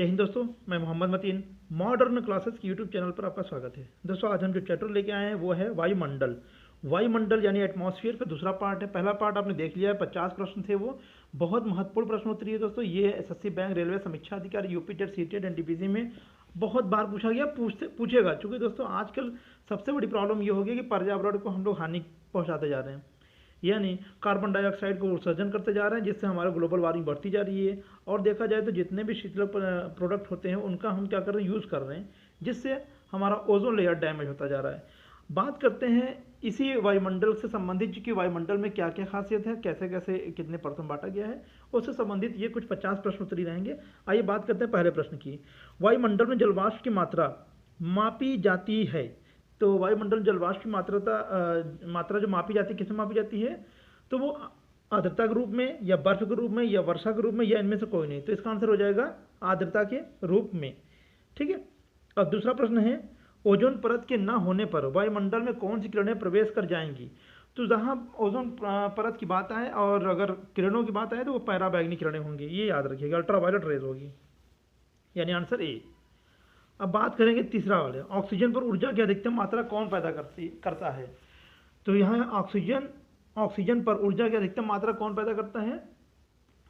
जय हिंद दोस्तों, मैं मोहम्मद मतीन मॉडर्न क्लासेस की यूट्यूब चैनल पर आपका स्वागत है। दोस्तों आज हम जो चैप्टर लेके आए हैं वो है वायुमंडल। वायुमंडल यानी एटमॉस्फेयर का दूसरा पार्ट है। पहला पार्ट आपने देख लिया है, 50 प्रश्न थे, वो बहुत महत्वपूर्ण प्रश्नोत्तरी है दोस्तों। ये एसएससी बैंक, रेलवे समीक्षा अधिकारी, यूपी टेट, सीटेट, एनटीपीसी में बहुत बार पूछा गया, पूछेगा। चूँकि दोस्तों आजकल सबसे बड़ी प्रॉब्लम ये हो गई कि पर्यावरण को हम लोग हानि पहुँचाते जा रहे हैं, यानी कार्बन डाइऑक्साइड को उत्सर्जन करते जा रहे हैं, जिससे हमारा ग्लोबल वार्मिंग बढ़ती जा रही है। और देखा जाए तो जितने भी शीतलक प्रोडक्ट होते हैं उनका हम क्या कर रहे हैं, यूज़ कर रहे हैं, जिससे हमारा ओजोन लेयर डैमेज होता जा रहा है। बात करते हैं इसी वायुमंडल से संबंधित कि वायुमंडल में क्या क्या खासियत है, कैसे कैसे कितने परतों में बांटा गया है, उससे संबंधित ये कुछ 50 प्रश्न उत्तरी रहेंगे। आइए बात करते हैं पहले प्रश्न की। वायुमंडल में जलवाष्प की मात्रा मापी जाती है। तो वायुमंडल जलवाष्प की मात्रा जो मापी जाती है, किसमें मापी जाती है? तो वो आर्द्रता के रूप में, या बर्फ के रूप में, या वर्षा के रूप में, या इनमें से कोई नहीं। तो इसका आंसर हो जाएगा आर्द्रता के रूप में। ठीक है। अब दूसरा प्रश्न है, ओजोन परत के न होने पर वायुमंडल में कौन सी किरणें प्रवेश कर जाएंगी? तो जहाँ ओजोन परत की बात आए और अगर किरणों की बात आए तो वो पैराबैंगनी किरणें होंगी, ये याद रखिएगा, अल्ट्रावायलेट रेज होगी, यानी आंसर ए। अब बात करेंगे तीसरा वाले, ऑक्सीजन पर ऊर्जा की अधिकतम मात्रा कौन पैदा करता है? तो यहाँ ऑक्सीजन पर ऊर्जा की अधिकतम मात्रा कौन पैदा करता है?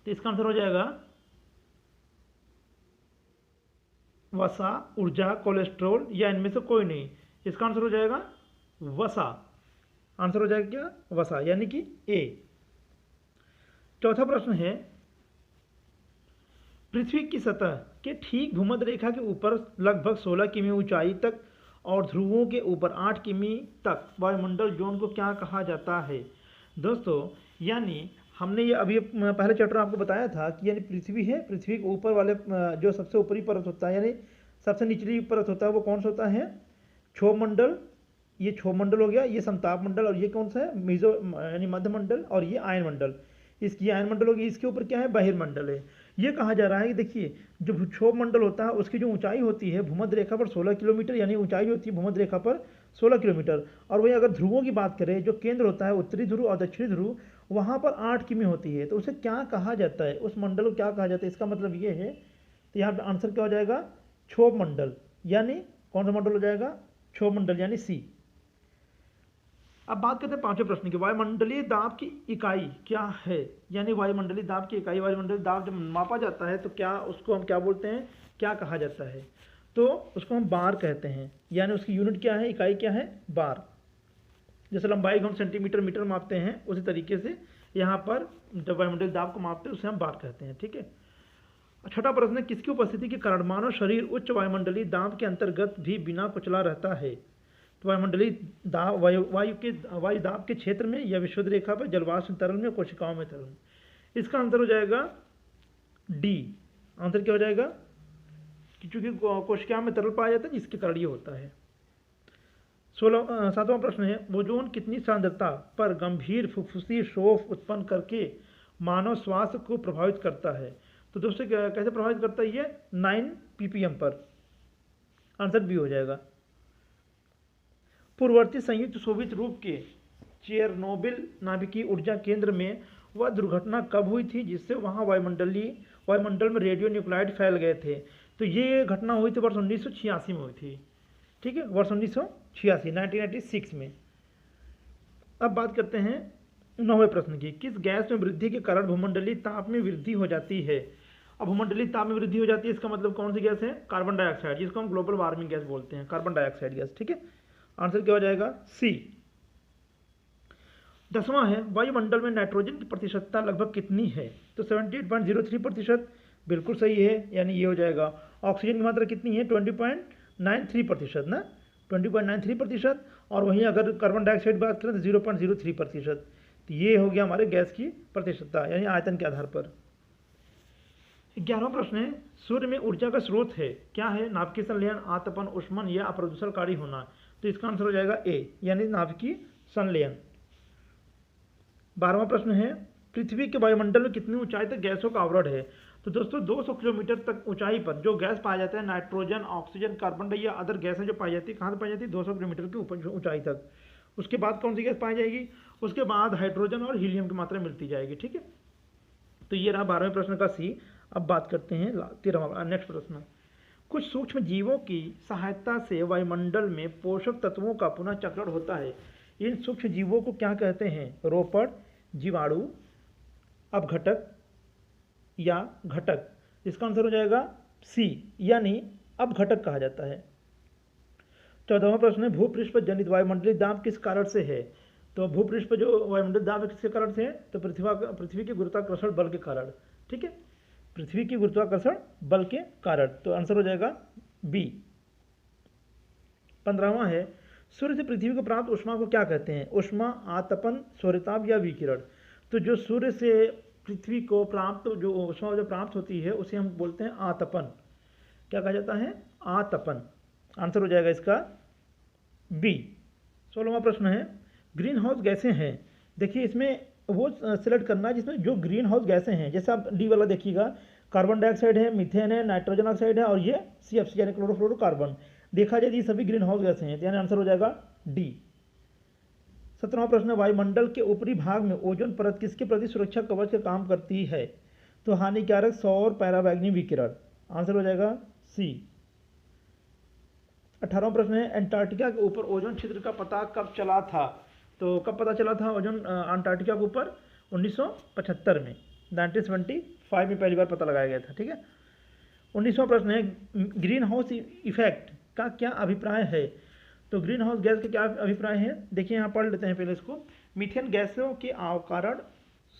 तो इसका आंसर हो जाएगा वसा, ऊर्जा, कोलेस्ट्रॉल, या इनमें से कोई नहीं। इसका आंसर हो जाएगा वसा। आंसर हो जाएगा क्या? वसा, यानी कि ए। चौथा प्रश्न है, पृथ्वी की सतह के ठीक भूमध्य रेखा के ऊपर लगभग 16 किमी ऊंचाई तक और ध्रुवों के ऊपर 8 किमी तक वायुमंडल जोन को क्या कहा जाता है? दोस्तों यानी हमने ये अभी पहले चैप्टर आपको बताया था कि यानी पृथ्वी है, पृथ्वी के ऊपर वाले जो सबसे ऊपरी परत होता है, यानी सबसे निचली परत होता है, वो कौन सा होता है? क्षोभ मंडल। ये क्षोभ मंडल हो गया, ये समताप मंडल, और ये कौन सा है? मेसो यानी मध्य मंडल, और ये आयन मंडल। इसकी आयन मंडल होगी, इसके ऊपर क्या है? बहिर्मंडल है। ये कहा जा रहा है कि देखिए, जो क्षोभ मंडल होता है उसकी जो ऊंचाई होती है भूमध्य रेखा पर 16 किलोमीटर, यानी ऊंचाई होती है भूमध्य रेखा पर 16 किलोमीटर। और वही अगर ध्रुवों की बात करें, जो केंद्र होता है उत्तरी ध्रुव और दक्षिणी ध्रुव, वहाँ पर 8 किमी होती है। तो उसे क्या कहा जाता है? उस मंडल को क्या कहा जाता है? इसका मतलब ये है, तो यहाँ पर आंसर क्या हो जाएगा? क्षोभ मंडल, यानी कौन सा मंडल हो जाएगा? क्षोभ मंडल, यानी सी। अब बात करते हैं पांचवें प्रश्न की, वायुमंडलीय दाब की इकाई क्या है? यानी वायुमंडलीय दाब की इकाई, वायुमंडलीय दाब जब मापा जाता है तो क्या उसको हम क्या बोलते हैं, क्या कहा जाता है? तो उसको हम बार कहते हैं, यानी उसकी यूनिट क्या है, इकाई क्या है? बार। जैसे लंबाई को हम सेंटीमीटर, मीटर मापते हैं, उसी तरीके से यहाँ पर जब वायुमंडलीय दाब को मापते हैं उसे हम बार कहते हैं। ठीक है। छठा प्रश्न है, किसकी उपस्थिति के कारण मानव शरीर उच्च वायुमंडलीय दाब के अंतर्गत भी बिना कुचला रहता है? तो वायुमंडलीय दाब वायु दाब के क्षेत्र में, या विषुवत रेखा पर, जलवाष्प तरल में, कोशिकाओं में तरल में। इसका आंसर हो जाएगा डी। आंसर क्या हो जाएगा? क्योंकि कोशिकाओं में तरल पाया जाता है, जिसके कारण ये होता है। सातवां प्रश्न है, ओजोन कितनी सांद्रता पर गंभीर फुफ्फुसी शोफ उत्पन्न करके मानव स्वास्थ्य को प्रभावित करता है? तो दोस्तों कैसे प्रभावित करता है ये? 9 ppm पर। आंसर बी हो जाएगा। पूर्ववर्ती संयुक्त सोवियत रूप के चेरनोबिल नाभिकीय ऊर्जा केंद्र में वह दुर्घटना कब हुई थी जिससे वहां वायुमंडल में रेडियो न्यूक्लाइड फैल गए थे? तो ये घटना हुई थी वर्ष 1986 में हुई थी। ठीक है, वर्ष 1986, 1996 में। अब बात करते हैं 9वें प्रश्न की, किस गैस में वृद्धि के कारण भूमंडलीय ताप में वृद्धि हो जाती है? अब भूमंडलीय ताप में वृद्धि हो जाती है, इसका मतलब कौन सी गैस है? कार्बन डाइऑक्साइड, जिसको हम ग्लोबल वार्मिंग गैस बोलते हैं, कार्बन डाइऑक्साइड गैस। ठीक है, आंसर क्या हो जाएगा? सी। 10वां है, वायुमंडल में नाइट्रोजन की प्रतिशतता लगभग कितनी है? तो 78.03%, बिल्कुल सही है, यानी ये हो जाएगा। ऑक्सीजन की मात्रा कितनी है? 20.93% ना, 20.93%। और वहीं अगर कार्बन डाइऑक्साइड की बात करें तो 0.03%। तो ये हो गया हमारे गैस की प्रतिशतता, यानी आयतन के आधार पर। 11वां प्रश्न है, सूर्य में ऊर्जा का स्रोत है, क्या है? नाभिकीय संलयन, आतपन, ऊष्मन, या अप्रदूषणकारी होना। तो इसका आंसर हो जाएगा ए, यानी नाभिकीय संलयन। 12वां प्रश्न है, पृथ्वी के वायुमंडल में कितनी ऊंचाई तक गैसों का आवरण है? तो दोस्तों 200 किलोमीटर तक ऊंचाई पर जो गैस पाया जाता है, नाइट्रोजन, ऑक्सीजन, कार्बन डाइऑक्साइड या अदर गैसें जो पाई जाती है, कहाँ से पाई जाती है? 200 किलोमीटर की ऊपर ऊंचाई तक। उसके बाद कौन सी गैस पाई जाएगी? उसके बाद हाइड्रोजन और हीलियम की मात्रा मिलती जाएगी। ठीक है, तो ये रहा 12वें प्रश्न का सी। अब बात करते हैं 13वां नेक्स्ट प्रश्न। कुछ सूक्ष्म जीवों की सहायता से वायुमंडल में पोषक तत्वों का पुनः चक्रण होता है। इन सूक्ष्म जीवों को क्या कहते हैं? रोपड़, जीवाणु, अपघटक या घटक। इसका आंसर हो जाएगा सी, यानी अपघटक कहा जाता है। 14वां प्रश्न है, भूपृष्ठ पर जनित वायुमंडलीय दाब किस कारण से है? तो भूपृष्ठ पर जो वायुमंडलीय दाब है किसके कारण से है? तो पृथ्वी के गुरुत्वाकर्षण बल के कारण। ठीक है, पृथ्वी की गुरुत्वाकर्षण बल के कारण। तो आंसर हो जाएगा बी। 15वां है, सूर्य से पृथ्वी को प्राप्त ऊष्मा को क्या कहते हैं? ऊष्मा, आतपन, सौरताप या विकिरण। तो जो सूर्य से पृथ्वी को प्राप्त जो ऊष्मा जो प्राप्त होती है उसे हम बोलते हैं आतपन। क्या कहा जाता है? आतपन। आंसर हो जाएगा इसका बी। 16वां प्रश्न है, ग्रीन हाउस गैसें हैं। देखिए इसमें वो सिलेक्ट करना है जिसमें जो ग्रीन हाउस गैसें हैं। जैसे आप डी वाला देखिएगा, कार्बन डाइऑक्साइड है, मीथेन है, नाइट्रोजन ऑक्साइड है और ये CFC यानी क्लोरोफ्लोरोकार्बन। देखा जाए ये सभी ग्रीन हाउस गैसें हैं, यानी आंसर हो जाएगा डी। 17वां प्रश्न, वायुमंडल के ऊपरी भाग में ओजोन परत किसके प्रति सुरक्षा कवच का काम करती है? तो हानिकारक सौर पैराबैंगनी विकिरण। आंसर हो जाएगा सी। 18वां प्रश्न है, अंटार्कटिका के ऊपर ओजोन छिद्र का पता कब चला था? तो कब पता चला था ओजोन अंटार्कटिका के ऊपर? 1975 में, 1975 में पहली बार पता लगाया गया था। ठीक है। 19वां प्रश्न है, ग्रीन हाउस इफेक्ट का क्या अभिप्राय है? तो ग्रीन हाउस गैस का क्या अभिप्राय है? देखिए यहाँ पढ़ लेते हैं पहले इसको। मीथेन गैसों के कारण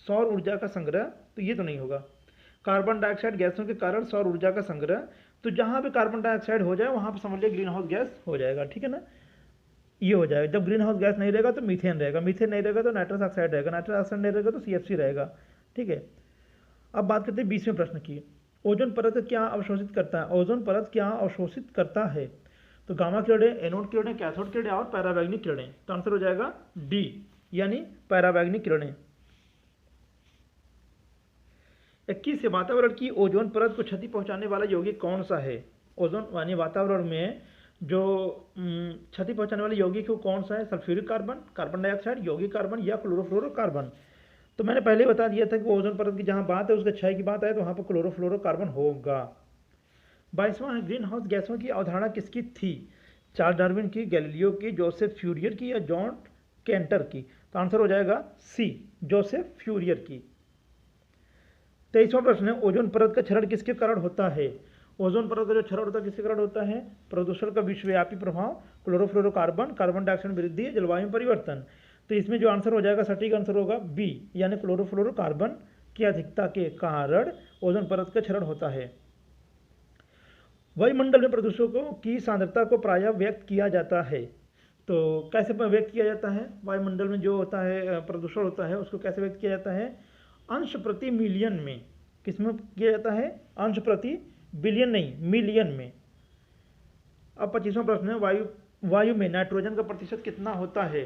सौर ऊर्जा का संग्रह, तो ये तो नहीं होगा। कार्बन डाइऑक्साइड गैसों के कारण सौर ऊर्जा का संग्रह, तो जहाँ पे कार्बन डाइऑक्साइड हो जाए वहाँ पे समझ लिया ग्रीन हाउस गैस हो जाएगा। ठीक है ना, ये हो जाएगा। जब ग्रीन हाउस गैस नहीं रहेगा तो मीथेन रहेगा, मीथेन नहीं रहेगा तो नाइट्रस ऑक्साइड रहेगा, नाइट्रस ऑक्साइड नहीं रहेगा तो CFC रहेगा। ठीक है। अब बात करते हैं 20वें प्रश्न की। ओजोन परत क्या अवशोषित करता है? ओजोन परत क्या अवशोषित करता है? तो गामा किरणें, एनोड किरणें, कैथोड किरणें और पैराबैंगनी किरणें। तो आंसर हो जाएगा डी, यानी पैराबैंगनी किरणें। 21 वातावरण की ओजोन परत को क्षति पहुंचाने वाला यौगिक कौन सा है? ओजोन यानी वातावरण में जो क्षति पहुंचाने वाले यौगिक वो कौन सा है? सल्फ्यूरिक कार्बन, कार्बन डाइऑक्साइड, यौगिक कार्बन या क्लोरोफ्लोरोकार्बन। तो मैंने पहले बता दिया था कि ओजोन परत की जहां बात है उसके क्षय की बात है तो वहां पर क्लोरोफ्लोरोकार्बन होगा। 22वां है, ग्रीन हाउस गैसों की अवधारणा किसकी थी? चार्ल्स डार्विन की, गैलीलियो की, जोसेफ फ्यूरियर की या जॉन कैंटर की। तो आंसर हो जाएगा सी, जोसेफ फ्यूरियर की। 23वां प्रश्न है, ओजोन परत का क्षरण किसके कारण होता है? ओजोन परत का जो क्षरण होता है किसके कारण होता है? प्रदूषण का विश्वव्यापी प्रभाव, क्लोरोफ्लोरोकार्बन, कार्बन डाइऑक्साइड वृद्धि, जलवायु परिवर्तन। तो इसमें जो आंसर हो जाएगा, सटीक आंसर होगा बी, यानी क्लोरोफ्लोरोकार्बन की अधिकता के कारण ओजोन परत का क्षरण होता है। वायुमंडल में प्रदूषकों की सांद्रता को प्रायः व्यक्त किया जाता है। तो कैसे व्यक्त किया जाता है? वायुमंडल में जो होता है प्रदूषण होता है उसको कैसे व्यक्त किया जाता है? अंश प्रति मिलियन में। किसमें किया जाता है? अंश प्रति बिलियन नहीं, मिलियन में। अब 25वां प्रश्न है, वायु में नाइट्रोजन का प्रतिशत कितना होता है?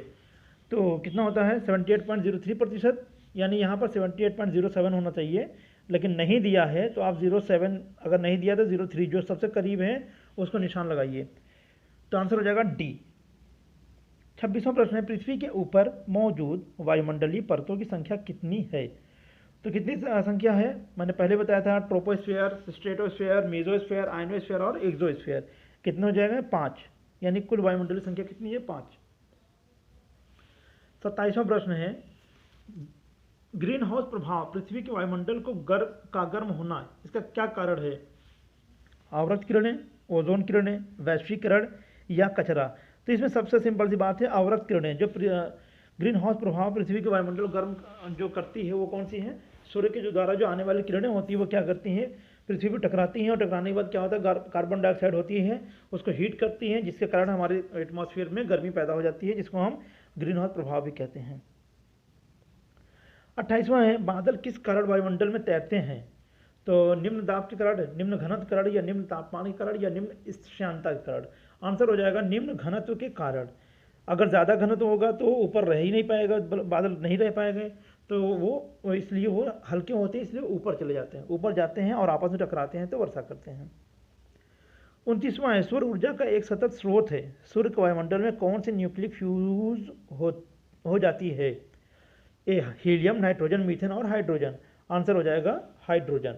तो कितना होता है? 78.03%, यानी यहाँ पर 78.07 होना चाहिए, लेकिन नहीं दिया है तो आप 07, अगर नहीं दिया तो 03, जो सबसे करीब है उसको निशान लगाइए। तो आंसर हो जाएगा डी। 26वां प्रश्न है, पृथ्वी के ऊपर मौजूद वायुमंडलीय परतों की संख्या कितनी है? तो कितनी संख्या है? मैंने पहले बताया था, ट्रोपोस्फीयर, स्ट्रेटोस्फीयर, मेसोस्फीयर, आयनोस्फीयर और एक्सोस्फीयर। कितने हो जाएगा? 5, यानी कुल वायुमंडलीय संख्या कितनी है? 5। 27वां प्रश्न है, ग्रीन हाउस प्रभाव पृथ्वी के वायुमंडल को गर्म होना, इसका क्या कारण है? आवृत किरणें, ओजोन किरणें, वैश्वीकरण या कचरा। तो इसमें सबसे सिंपल सी बात है, आवृत किरणें। जो ग्रीन हाउस प्रभाव पृथ्वी के वायुमंडल गर्म जो करती है वो कौन सी है? सूर्य के जो द्वारा जो आने वाली किरणें होती है वो क्या करती हैं? पृथ्वी पर टकराती हैं और टकराने के बाद क्या होता है? कार्बन डाइऑक्साइड होती है, उसको हीट करती हैं, जिसके कारण हमारे एटमॉस्फेयर में गर्मी पैदा हो जाती है, जिसको हम ग्रीन हाउस प्रभाव भी कहते हैं। 28वां है, बादल किस कारण वायुमंडल में तैरते हैं? तो निम्न दाब के कारण, निम्न घनत्व के कारण या निम्न तापमान के कारण या निम्न स्थिरांकता के कारण। आंसर हो जाएगा निम्न घनत्व के कारण। अगर ज़्यादा घनत्व होगा तो ऊपर रह ही नहीं पाएगा, बादल नहीं रह पाएंगे, तो वो इसलिए वो हल्के होते हैं, इसलिए ऊपर चले जाते हैं, ऊपर जाते हैं और आपस में टकराते हैं तो वर्षा करते हैं। 29वां है, सौर ऊर्जा का एक सतत स्रोत है। सूर्य के वायुमंडल में कौन सी न्यूक्लिक फ्यूज हो जाती है? ए हीलियम, नाइट्रोजन, मीथेन और हाइड्रोजन। आंसर हो जाएगा हाइड्रोजन।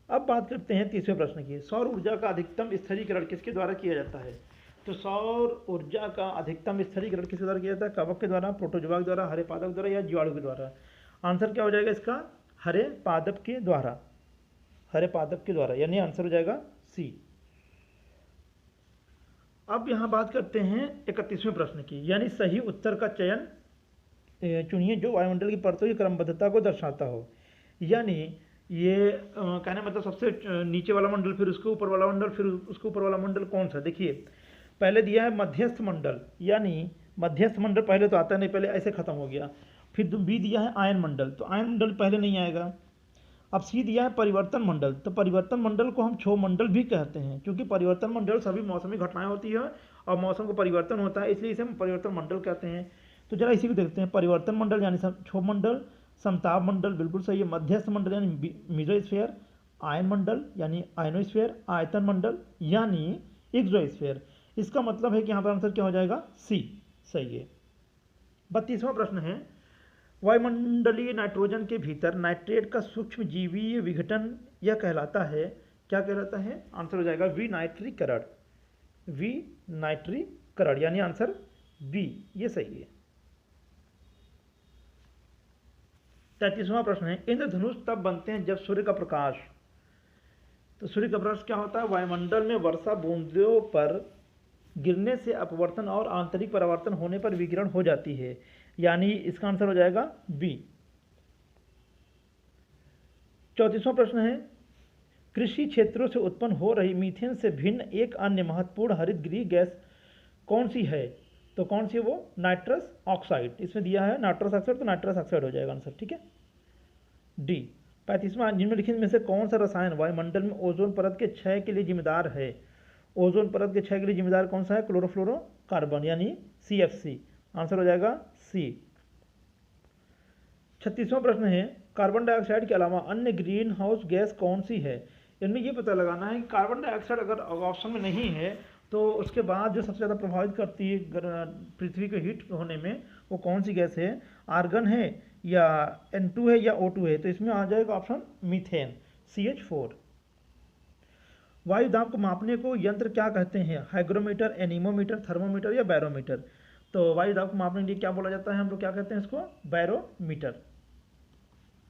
अब बात करते हैं तीसरे प्रश्न की। सौर ऊर्जा का अधिकतम स्थिरीकरण किसके द्वारा किया जाता है? तो सौर ऊर्जा का अधिकतम स्थिरीकरण किसके द्वारा किया जाता है? कवक के द्वारा, प्रोटोजोआ के द्वारा, हरे पादप द्वारा या जीवाणु के द्वारा? आंसर क्या हो जाएगा इसका? हरे पादप के द्वारा, हरे पादप के द्वारा, यानी आंसर हो जाएगा सी। अब यहाँ बात करते हैं 31वें प्रश्न की, यानी सही उत्तर का चयन चुनिए जो वायुमंडल की परतों की क्रमबद्धता को दर्शाता हो। यानी ये कहने मतलब सबसे नीचे वाला मंडल, फिर उसके ऊपर वाला मंडल, फिर उसके ऊपर वाला मंडल कौन सा? देखिए पहले दिया है मध्यस्थ मंडल, यानी मध्यस्थ मंडल पहले तो आता नहीं, पहले ऐसे खत्म हो गया। फिर बी दिया है आयन मंडल, तो आयन मंडल पहले नहीं आएगा। अब सी दिया है परिवर्तन मंडल, तो परिवर्तन मंडल को हम क्षोभ मंडल भी कहते हैं, क्योंकि परिवर्तन मंडल सभी मौसमी घटनाएं होती है और मौसम का परिवर्तन होता है, इसलिए इसे हम परिवर्तन मंडल कहते हैं। तो जरा इसी को देखते हैं। परिवर्तन मंडल यानी क्षोभ मंडल, समताप मंडल बिल्कुल सही है, मध्यस्थ मंडल यानी मीसोस्फीयर, आयन मंडल यानी आयनोस्फीयर, आयतन मंडल यानी एक्सोस्फीयर। इसका मतलब है कि यहाँ पर आंसर क्या हो जाएगा? सी सही है। 32वां प्रश्न है, वायुमंडलीय नाइट्रोजन के भीतर नाइट्रेट का सूक्ष्म जीवीय विघटन यह कहलाता है, क्या कहलाता है? आंसर हो जाएगा विनाइट्रीकरण, विनाइट्रीकरण यानी आंसर बी, ये सही है। 33वां प्रश्न है, इंद्रधनुष तब बनते हैं जब सूर्य का प्रकाश, तो सूर्य का प्रकाश क्या होता है? वायुमंडल में वर्षा बूंदों पर गिरने से अपवर्तन और आंतरिक परावर्तन होने पर विकिरण हो जाती है, यानी इसका आंसर हो जाएगा बी। 34वां प्रश्न है, कृषि क्षेत्रों से उत्पन्न हो रही मीथेन से भिन्न एक अन्य महत्वपूर्ण हरित गृह गैस कौन सी है? तो कौन सी है वो? Nitrous oxide. इसमें दिया है नाइट्रस ऑक्साइड, तो नाइट्रस ऑक्साइड हो जाएगा आंसर, ठीक है, डी। 35वां, निम्नलिखित में से कौन सा रसायन वायुमंडल में ओजोन परत के क्षय के लिए जिम्मेदार है? ओजोन परत के क्षय के लिए जिम्मेदार कौन सा है? क्लोरोफ्लोरोकार्बन यानी CFC, आंसर हो जाएगा सी। 36वां प्रश्न है, कार्बन डाइऑक्साइड के अलावा अन्य ग्रीन हाउस गैस कौन सी है? इनमें ये पता लगाना है कि कार्बन डाइऑक्साइड अगर ऑप्शन में नहीं है तो उसके बाद जो सबसे ज़्यादा प्रभावित करती है पृथ्वी के हीट होने में, वो कौन सी गैस है? आर्गन है या N2 है या O2 है? तो इसमें आ जाएगा ऑप्शन मीथेन, CH4। वायु दाब को मापने को यंत्र क्या कहते हैं? हाइग्रोमीटर, एनीमोमीटर, थर्मोमीटर या बैरोमीटर? तो वायु दाब को मापने के लिए क्या बोला जाता है? हम लोग क्या कहते हैं इसको? बैरोमीटर,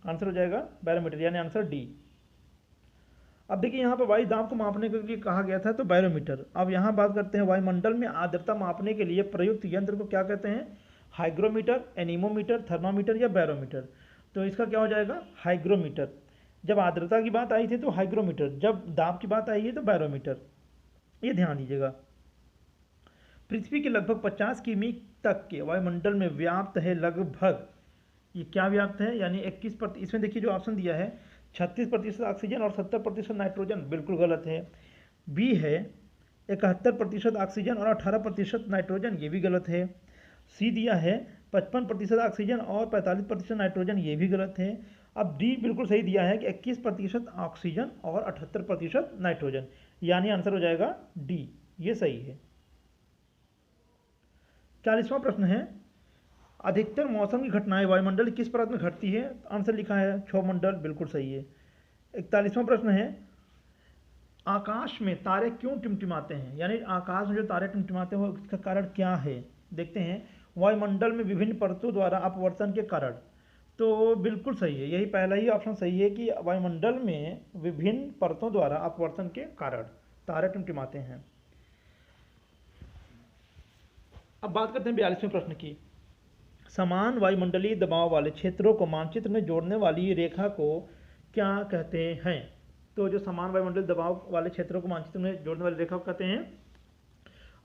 आंसर हो जाएगा बैरोमीटर यानी आंसर डी। अब देखिए यहाँ पर वायु दाब को मापने के लिए कहा गया था, तो बैरोमीटर। अब यहाँ बात करते हैं वायुमंडल में आर्द्रता मापने के लिए प्रयुक्त यंत्र को क्या कहते हैं? हाइग्रोमीटर, एनीमोमीटर, थर्मामीटर या बैरोमीटर? तो इसका क्या हो जाएगा? हाइग्रोमीटर। जब आर्द्रता की बात आई थी तो हाइग्रोमीटर, जब दाब की बात आई है तो बैरोमीटर, ये ध्यान दीजिएगा। पृथ्वी के लगभग 50 किमी तक के वायुमंडल में व्याप्त है लगभग, ये क्या व्याप्त है? यानी 21%। इसमें देखिए जो ऑप्शन दिया है 36% ऑक्सीजन और 70% नाइट्रोजन, बिल्कुल गलत है। बी है 71% ऑक्सीजन और 18% नाइट्रोजन, ये भी गलत है। सी दिया है 55% ऑक्सीजन और 45% नाइट्रोजन, ये भी गलत है। अब डी बिल्कुल सही दिया है कि 21% ऑक्सीजन और 78% नाइट्रोजन, यानी आंसर हो जाएगा डी, ये सही है। 40वां प्रश्न है, अधिकतर मौसम की घटनाएं वायुमंडल किस परत में घटती है? आंसर लिखा है क्षोभमंडल, बिल्कुल सही है। 41वां प्रश्न है, आकाश में तारे क्यों टिमटिमाते हैं? यानी आकाश में जो तारे टिमटिमाते हैं वो इसका कारण क्या है? देखते हैं। वायुमंडल में विभिन्न परतों द्वारा अपवर्तन के कारण, तो बिल्कुल सही है, यही पहला ही ऑप्शन सही है कि वायुमंडल में विभिन्न परतों द्वारा अपवर्तन के कारण तारे टिमटिमाते हैं। अब बात करते हैं 42वें प्रश्न की। समान वायुमंडलीय दबाव वाले क्षेत्रों को मानचित्र में जोड़ने वाली रेखा को क्या कहते हैं? तो जो समान वायुमंडलीय दबाव वाले क्षेत्रों को मानचित्र में जोड़ने वाली रेखा को कहते हैं।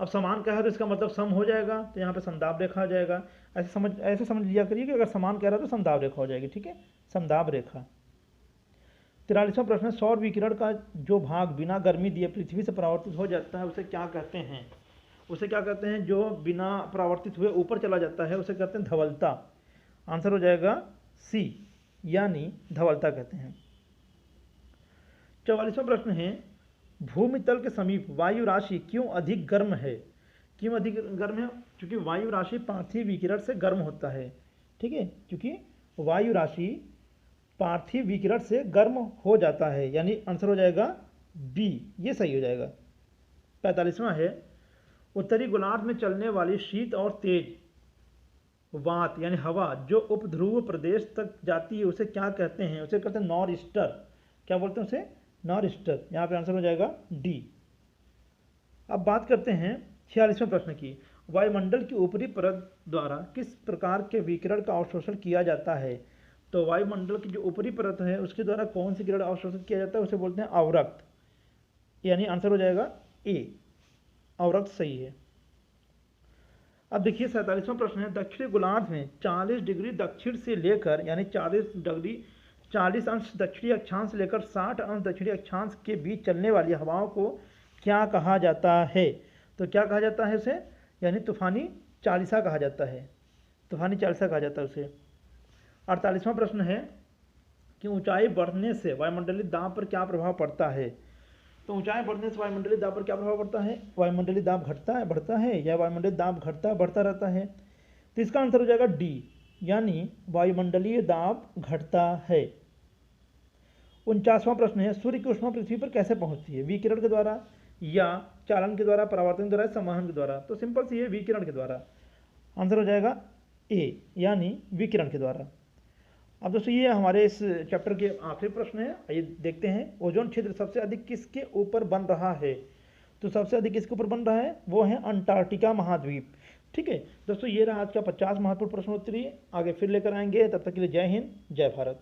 अब समान कह रहा है तो इसका मतलब सम हो जाएगा, तो यहाँ पे समदाब रेखा आ जाएगा। ऐसे समझ लिया करिए कि अगर समान कह रहा है तो समदाब रेखा हो जाएगी, ठीक है, समदाब रेखा। 43वां प्रश्न, सौर विकिरण का जो भाग बिना गर्मी दिए पृथ्वी से परावर्तित हो जाता है उसे क्या कहते हैं? उसे क्या कहते हैं? जो बिना परावर्तित हुए ऊपर चला जाता है उसे कहते हैं धवलता, आंसर हो जाएगा सी, यानी धवलता कहते हैं। 44वां प्रश्न है, भूमि तल के समीप वायु राशि क्यों अधिक गर्म है? क्यों अधिक गर्म है? क्योंकि वायु राशि पार्थिव विकिरण से गर्म होता है, ठीक है, क्योंकि वायु राशि पार्थिव विकिरण से गर्म हो जाता है, यानी आंसर हो जाएगा बी, ये सही हो जाएगा। 45वां है, उत्तरी गोलार्ध में चलने वाली शीत और तेज वात यानी हवा जो उपध्रुव प्रदेश तक जाती है उसे क्या कहते हैं? उसे कहते हैं नॉर्थ ईस्टर। क्या बोलते हैं उसे? North Easter. यहाँ पे आंसर हो जाएगा डी। अब बात करते हैं 46वें प्रश्न की। वायुमंडल की ऊपरी परत द्वारा किस प्रकार के विकिरण का अवशोषण किया जाता है? तो वायुमंडल की जो ऊपरी परत है उसके द्वारा कौन सी किरण अवशोषित किया जाता है? उसे बोलते हैं अवरक्त, यानी आंसर हो जाएगा ए, अवरक्त सही है। अब देखिए 47वां प्रश्न है, दक्षिणी गोलार्ध में 40 डिग्री दक्षिण से लेकर यानी 40 अंश दक्षिणी अक्षांश से लेकर 60 अंश दक्षिणी अक्षांश के बीच चलने वाली हवाओं को क्या कहा जाता है? तो क्या कहा जाता है उसे? यानी तूफानी चालीसा कहा जाता है, तूफानी चालीसा कहा जाता है उसे। 48वां प्रश्न है कि ऊंचाई बढ़ने से वायुमंडलीय दाब पर क्या प्रभाव पड़ता है? तो ऊंचाई बढ़ने से वायुमंडलीय दाब पर क्या प्रभाव पड़ता है? वायुमंडलीय दाब घटता है, बढ़ता है, या वायुमंडलीय दाब घटता बढ़ता रहता है? तो इसका आंसर हो जाएगा डी, यानी वायुमंडलीय दाब घटता है। 49वां प्रश्न है, सूर्य की ऊष्मा पृथ्वी पर कैसे पहुंचती है? विकिरण के द्वारा या चालन के द्वारा, परावर्तन के द्वारा, संवहन के द्वारा? तो सिंपल सी है, विकिरण के द्वारा। आंसर हो जाएगा ए, यानी विकिरण के द्वारा। अब दोस्तों ये हमारे इस चैप्टर के आखिरी प्रश्न है। आइए देखते हैं, ओजोन क्षेत्र सबसे अधिक किसके ऊपर बन रहा है? तो सबसे अधिक किसके ऊपर बन रहा है? वो है अंटार्कटिका महाद्वीप। ठीक है दोस्तों, ये रहा आज का 50 महत्वपूर्ण प्रश्नोत्तरी। आगे फिर लेकर आएंगे, तब तक के लिए जय हिंद, जय भारत।